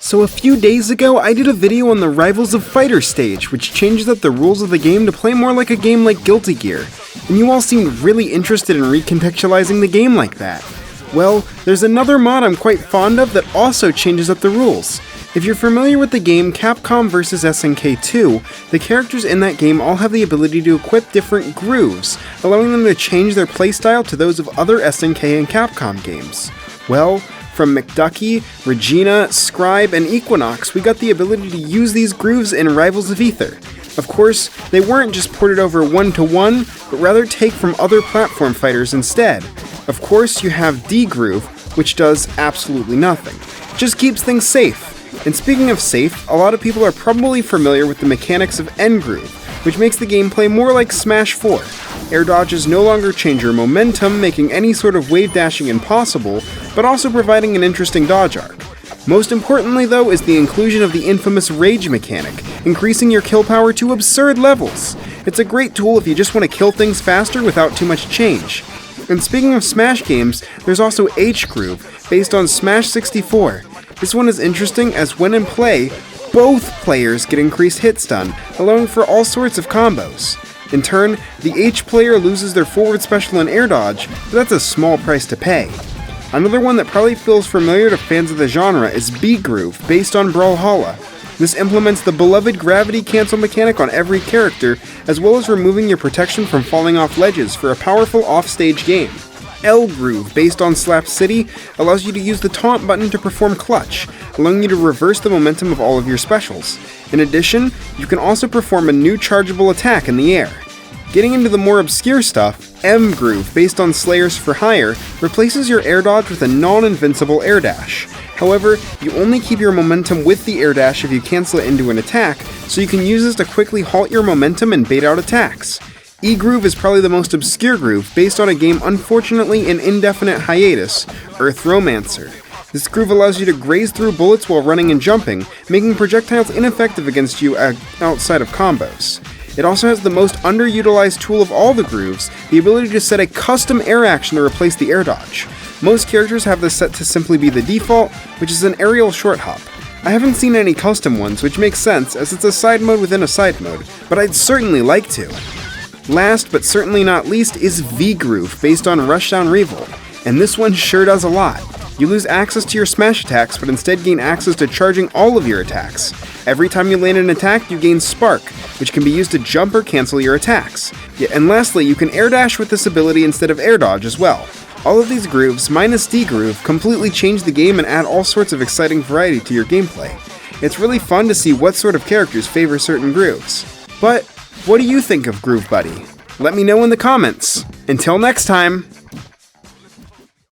So a few days ago, I did a video on the Rivals of Fighter stage, which changes up the rules of the game to play more like a game like Guilty Gear, and you all seemed really interested in recontextualizing the game like that. Well, there's another mod I'm quite fond of that also changes up the rules. If you're familiar with the game Capcom vs SNK 2, the characters in that game all have the ability to equip different grooves, allowing them to change their playstyle to those of other SNK and Capcom games. Well, from McDucky, Regina, Scribe, and Equinox, we got the ability to use these grooves in Rivals of Aether. Of course, they weren't just ported over one-to-one, but rather take from other platform fighters instead. Of course, you have DGroove, which does absolutely nothing. Just keeps things safe. And speaking of safe, a lot of people are probably familiar with the mechanics of NGroove, which makes the gameplay more like Smash 4. Air dodges no longer change your momentum, making any sort of wave dashing impossible, but also providing an interesting dodge arc. Most importantly though is the inclusion of the infamous rage mechanic, increasing your kill power to absurd levels. It's a great tool if you just want to kill things faster without too much change. And speaking of Smash games, there's also HGroove, based on Smash 64. This one is interesting as when in play, both players get increased hit stun, allowing for all sorts of combos. In turn, the H player loses their forward special and air dodge, but that's a small price to pay. Another one that probably feels familiar to fans of the genre is BGroove, based on Brawlhalla. This implements the beloved gravity cancel mechanic on every character, as well as removing your protection from falling off ledges for a powerful offstage game. LGroove, based on Slap City, allows you to use the taunt button to perform clutch, allowing you to reverse the momentum of all of your specials. In addition, you can also perform a new chargeable attack in the air. Getting into the more obscure stuff, MGroove, based on Slayers for Hire, replaces your air dodge with a non-invincible air dash. However, you only keep your momentum with the air dash if you cancel it into an attack, so you can use this to quickly halt your momentum and bait out attacks. EGroove is probably the most obscure groove, based on a game unfortunately in indefinite hiatus, Earth Romancer. This groove allows you to graze through bullets while running and jumping, making projectiles ineffective against you outside of combos. It also has the most underutilized tool of all the grooves, the ability to set a custom air action to replace the air dodge. Most characters have this set to simply be the default, which is an aerial short hop. I haven't seen any custom ones, which makes sense as it's a side mode within a side mode, but I'd certainly like to. Last but certainly not least is VGroove, based on Rushdown Revolt, and this one sure does a lot. You lose access to your smash attacks, but instead gain access to charging all of your attacks. Every time you land an attack, you gain Spark, which can be used to jump or cancel your attacks. And lastly, you can air dash with this ability instead of air dodge as well. All of these grooves, minus DGroove, completely change the game and add all sorts of exciting variety to your gameplay. It's really fun to see what sort of characters favor certain grooves. But what do you think of Groove Buddy? Let me know in the comments. Until next time!